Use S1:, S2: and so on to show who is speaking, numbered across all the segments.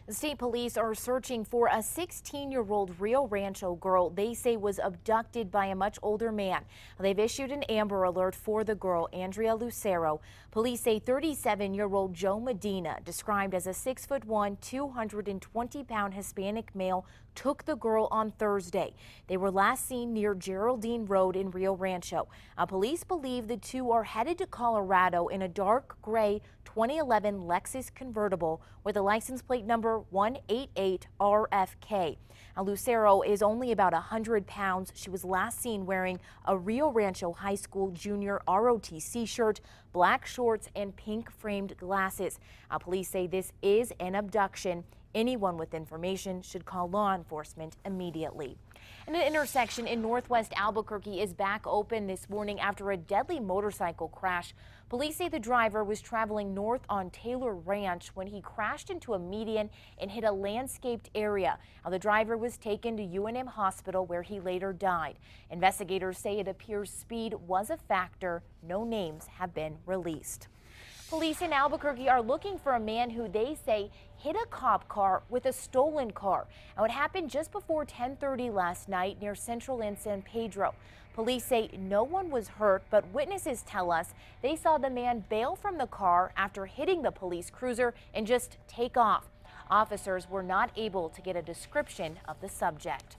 S1: State police are searching for a 16-year-old Rio Rancho girl they say was abducted by a much older man. They've issued an Amber Alert for the girl, Andrea Lucero. Police say 37-year-old Joe Medina, described as a 6'1", 220-pound Hispanic male, took the girl on Thursday. They were last seen near Geraldine Road in Rio Rancho. Police believe the two are headed to Colorado in a dark gray 2011 Lexus convertible with a license plate number 188RFK. Lucero is only about 100 pounds. She was last seen wearing a Rio Rancho High School junior ROTC shirt, black shorts, and pink framed glasses. Police say this is an abduction. Anyone with information should call law enforcement immediately. And an intersection in northwest Albuquerque is back open this morning after a deadly motorcycle crash. Police say the driver was traveling north on Taylor Ranch when he crashed into a median and hit a landscaped area. Now, the driver was taken to UNM Hospital where he later died. Investigators say it appears speed was a factor. No names have been released. Police in Albuquerque are looking for a man who they say hit a cop car with a stolen car. Now, it happened just before 10:30 last night near Central and San Pedro. Police say no one was hurt, but witnesses tell us they saw the man bail from the car after hitting the police cruiser and just take off. Officers were not able to get a description of the subject.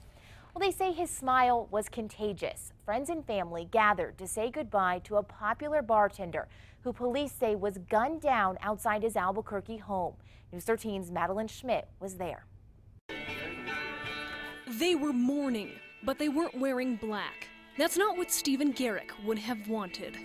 S1: Well, they say his smile was contagious. Friends and family gathered to say goodbye to a popular bartender who police say was gunned down outside his Albuquerque home. News 13's Madeline Schmidt was there.
S2: They were mourning, but they weren't wearing black. That's not what Stephen Garrick would have wanted.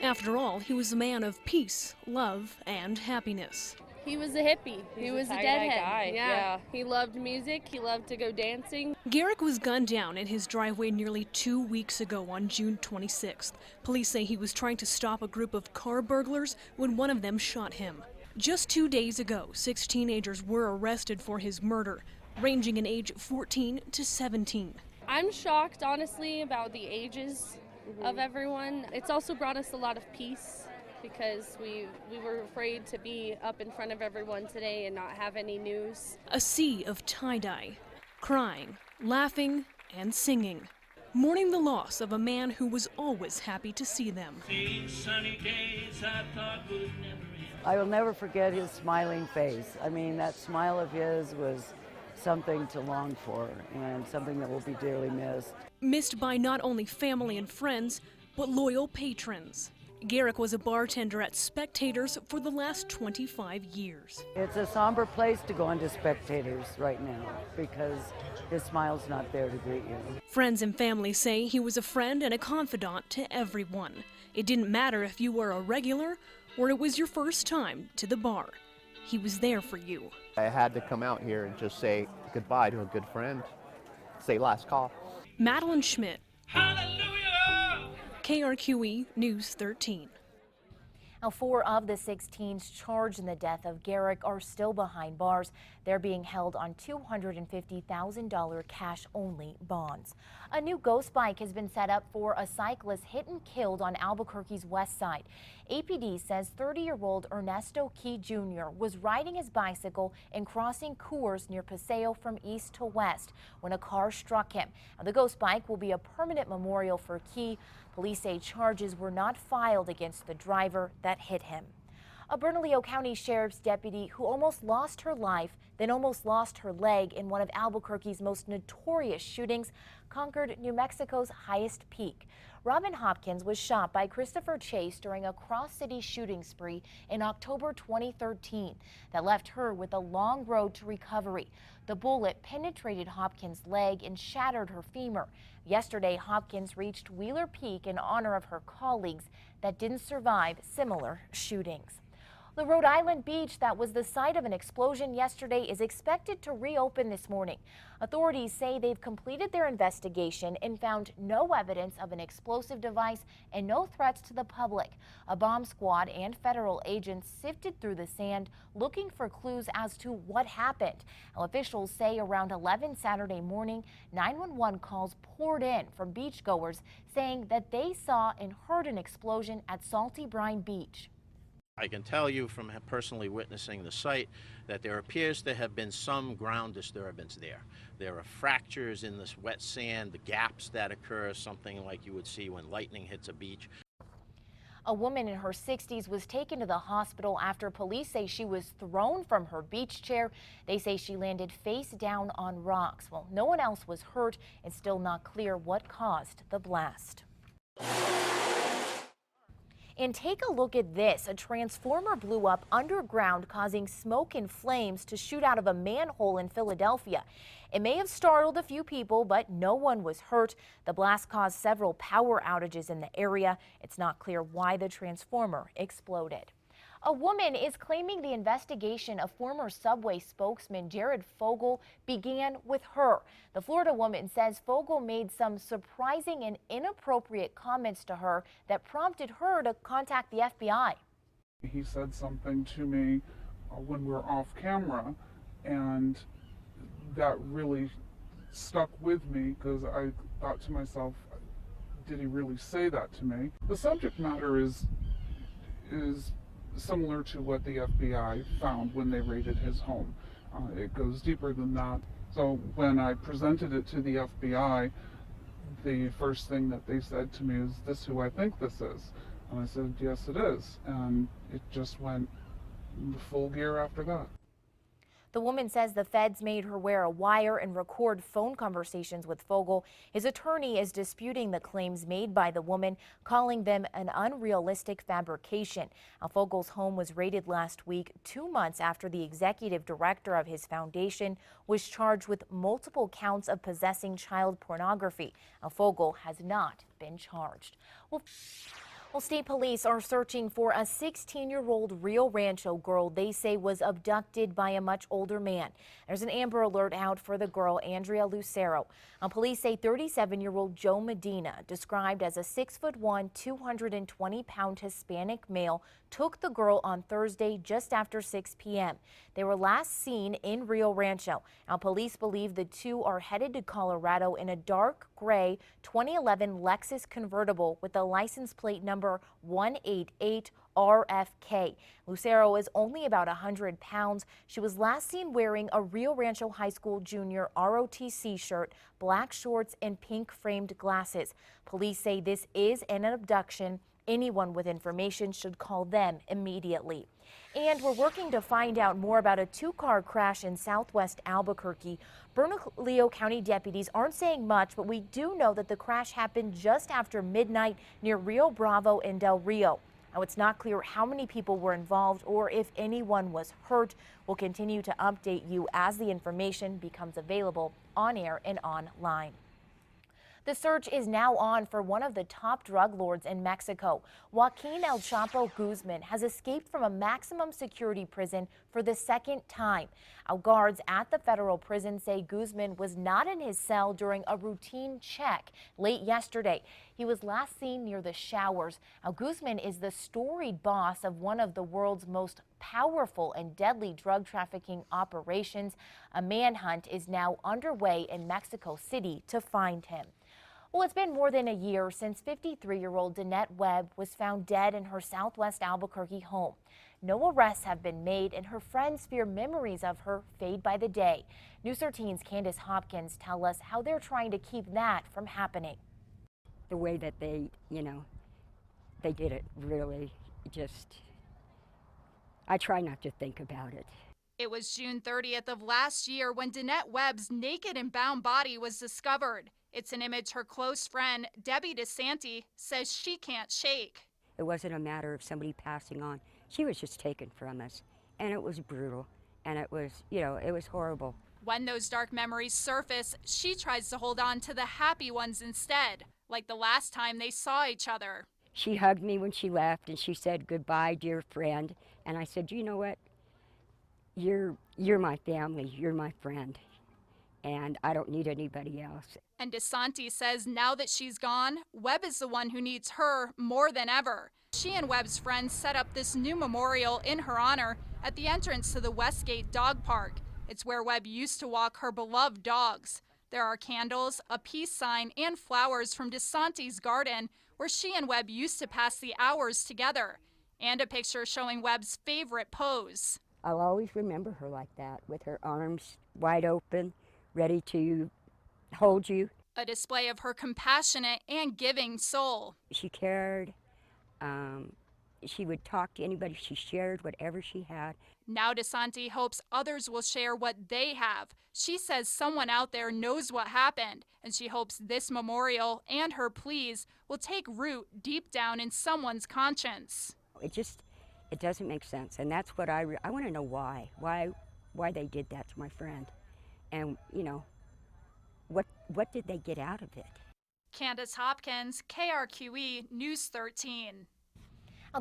S2: After all, he was a man of peace, love, and happiness.
S3: He was a hippie. He was a deadhead
S4: guy.
S3: Yeah. He loved music. He loved to go dancing.
S2: Garrick was gunned down in his driveway nearly 2 weeks ago on June 26th. Police say he was trying to stop a group of car burglars when one of them shot him. Just 2 days ago, 6 teenagers were arrested for his murder, ranging in age 14 to 17.
S3: I'm shocked, honestly, about the ages of everyone. It's also brought us a lot of peace, because we were afraid to be up in front of everyone today and not have any news.
S2: A sea of tie-dye, crying, laughing, and singing, mourning the loss of a man who was always happy to see them.
S5: I will never forget his smiling face. I mean, that smile of his was something to long for and something that will be dearly missed.
S2: Missed by not only family and friends, but loyal patrons. Garrick was a bartender at Spectators for the last 25 years.
S5: It's a somber place to go into Spectators right now because his smile's not there to greet you.
S2: Friends and family say he was a friend and a confidant to everyone. It didn't matter if you were a regular or it was your first time to the bar. He was there for you.
S4: I had to come out here and just say goodbye to a good friend, say last call.
S2: Madeline Schmidt.
S4: Hallelujah!
S2: KRQE News 13.
S1: Now, 4 of the 6 teens charged in the death of Garrick are still behind bars. They're being held on $250,000 cash-only bonds. A new ghost bike has been set up for a cyclist hit and killed on Albuquerque's west side. APD says 30-year-old Ernesto Key Jr. was riding his bicycle and crossing Coors near Paseo from east to west when a car struck him. Now, the ghost bike will be a permanent memorial for Key. Police say charges were not filed against the driver that hit him. A Bernalillo County Sheriff's deputy who almost lost her life, then almost lost her leg in one of Albuquerque's most notorious shootings, conquered New Mexico's highest peak. Robin Hopkins was shot by Christopher Chase during a cross-city shooting spree in October 2013 that left her with a long road to recovery. The bullet penetrated Hopkins' leg and shattered her femur. Yesterday, Hopkins reached Wheeler Peak in honor of her colleagues that didn't survive similar shootings. The Rhode Island beach that was the site of an explosion yesterday is expected to reopen this morning. Authorities say they've completed their investigation and found no evidence of an explosive device and no threats to the public. A bomb squad and federal agents sifted through the sand looking for clues as to what happened. Now, officials say around 11 Saturday morning, 911 calls poured in from beachgoers saying that they saw and heard an explosion at Salty Brine Beach.
S6: I can tell you from personally witnessing the site that there appears to have been some ground disturbance there. There are fractures in this wet sand, the gaps that occur, something like you would see when lightning hits a beach.
S1: A woman in her 60s was taken to the hospital after police say she was thrown from her beach chair. They say she landed face down on rocks. Well, no one else was hurt. It's still not clear what caused the blast. And take a look at this. A transformer blew up underground, causing smoke and flames to shoot out of a manhole in Philadelphia. It may have startled a few people, but no one was hurt. The blast caused several power outages in the area. It's not clear why the transformer exploded. A woman is claiming the investigation of former Subway spokesman Jared Fogle began with her. The Florida woman says Fogle made some surprising and inappropriate comments to her that prompted her to contact the FBI.
S7: He said something to me when we were off camera, and that really stuck with me because I thought to myself, did he really say that to me? The subject matter is similar to what the FBI found when they raided his home. It goes deeper than that. So when I presented it to the FBI, the first thing that they said to me is, "Is this who I think this is?" And I said, "Yes, it is." And it just went full gear after that.
S1: The woman says the feds made her wear a wire and record phone conversations with Fogle. His attorney is disputing the claims made by the woman, calling them an unrealistic fabrication. Now, Fogle's home was raided last week, 2 months after the executive director of his foundation was charged with multiple counts of possessing child pornography. Now, Fogle has not been charged. Well, state police are searching for a 16-year-old Rio Rancho girl they say was abducted by a much older man. There's an Amber Alert out for the girl, Andrea Lucero. Police say 37-year-old Joe Medina, described as a 6'1", 220-pound Hispanic male, took the girl on Thursday just after 6 p.m. They were last seen in Rio Rancho. Now, police believe the two are headed to Colorado in a dark gray 2011 Lexus convertible with the license plate number 188 RFK. Lucero is only about 100 pounds. She was last seen wearing a Rio Rancho High School junior ROTC shirt, black shorts, and pink framed glasses. Police say this is an abduction. Anyone with information should call them immediately. And we're working to find out more about a two-car crash in southwest Albuquerque. Bernalillo County deputies aren't saying much, but we do know that the crash happened just after midnight near Rio Bravo and Del Rio. Now, it's not clear how many people were involved or if anyone was hurt. We'll continue to update you as the information becomes available on air and online. The search is now on for one of the top drug lords in Mexico. Joaquin El Chapo Guzman has escaped from a maximum security prison for the second time. Our guards at the federal prison say Guzman was not in his cell during a routine check late yesterday. He was last seen near the showers. Now, Guzman is the storied boss of one of the world's most powerful and deadly drug trafficking operations. A manhunt is now underway in Mexico City to find him. Well, it's been more than a year since 53-year-old Danette Webb was found dead in her southwest Albuquerque home. No arrests have been made, and her friends fear memories of her fade by the day. News 13's Candace Hopkins tell us how they're trying to keep that from happening.
S8: The way that they did it really just, I try not to think about it.
S9: It was June 30th of last year when Danette Webb's naked and bound body was discovered. It's an image her close friend, Debbie DeSanti, says she can't shake.
S8: It wasn't a matter of somebody passing on. She was just taken from us, and it was brutal, and it was, it was horrible.
S9: When those dark memories surface, she tries to hold on to the happy ones instead, like the last time they saw each other.
S8: She hugged me when she left, and she said, "Goodbye, dear friend." And I said, "You know what? You're my family, you're my friend, and I don't need anybody else."
S9: And DeSanti says now that she's gone, Webb is the one who needs her more than ever. She and Webb's friends set up this new memorial in her honor at the entrance to the Westgate Dog Park. It's where Webb used to walk her beloved dogs. There are candles, a peace sign, and flowers from DeSanti's garden, where she and Webb used to pass the hours together. and a picture showing Webb's favorite pose.
S8: I'll always remember her like that, with her arms wide open, ready to hold you.
S9: A display of her compassionate and giving soul.
S8: She cared. She would talk to anybody. She shared whatever she had.
S9: Now DeSanti hopes others will share what they have. She says someone out there knows what happened, and she hopes this memorial and her pleas will take root deep down in someone's conscience.
S8: It doesn't make sense, and that's what I want to know why they did that to my friend, and what did they get out of it?
S9: Candace Hopkins, KRQE News 13.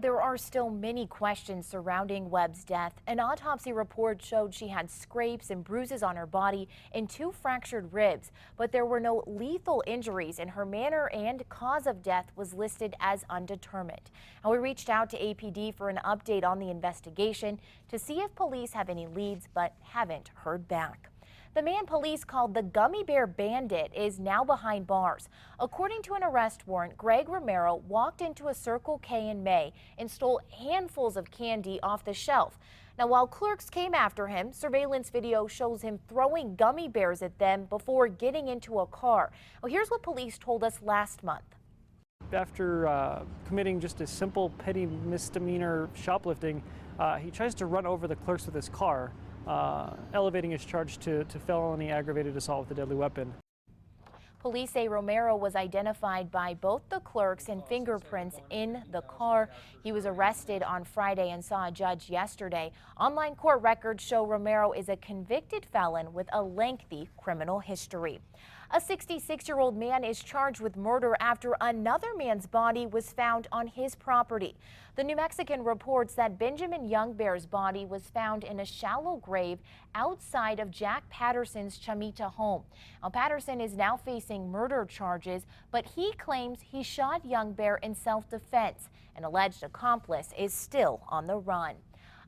S1: There are still many questions surrounding Webb's death. An autopsy report showed she had scrapes and bruises on her body and 2 fractured ribs, but there were no lethal injuries, and her manner and cause of death was listed as undetermined. And we reached out to APD for an update on the investigation to see if police have any leads, but haven't heard back. The man police called the Gummy Bear Bandit is now behind bars. According to an arrest warrant, Greg Romero walked into a Circle K in May and stole handfuls of candy off the shelf. Now, while clerks came after him, surveillance video shows him throwing gummy bears at them before getting into a car. Well, here's what police told us last month.
S10: After committing just a simple petty misdemeanor shoplifting, he tries to run over the clerks with his car, elevating his charge to felony aggravated assault with a deadly weapon.
S1: Police say Romero was identified by both the clerks and fingerprints in the car. He was arrested on Friday and saw a judge yesterday. Online court records show Romero is a convicted felon with a lengthy criminal history. A 66-year-old man is charged with murder after another man's body was found on his property. The New Mexican reports that Benjamin Youngbear's body was found in a shallow grave outside of Jack Patterson's Chamita home. Now, Patterson is now facing murder charges, but he claims he shot Youngbear in self-defense. An alleged accomplice is still on the run.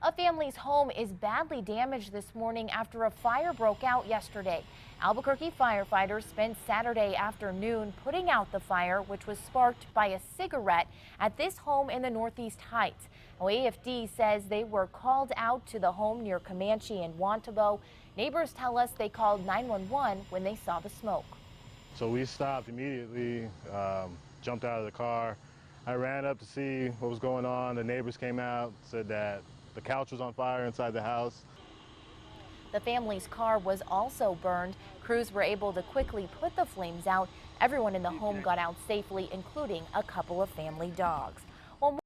S1: A family's home is badly damaged this morning after a fire broke out yesterday. Albuquerque firefighters spent Saturday afternoon putting out the fire, which was sparked by a cigarette at this home in the Northeast Heights. Now, AFD says they were called out to the home near Comanche and Wantabo. Neighbors tell us they called 911 when they saw the smoke.
S11: So we stopped immediately, jumped out of the car. I ran up to see what was going on. The neighbors came out, said that the couch was on fire inside the house.
S1: The family's car was also burned. Crews were able to quickly put the flames out. Everyone in the home got out safely, including a couple of family dogs.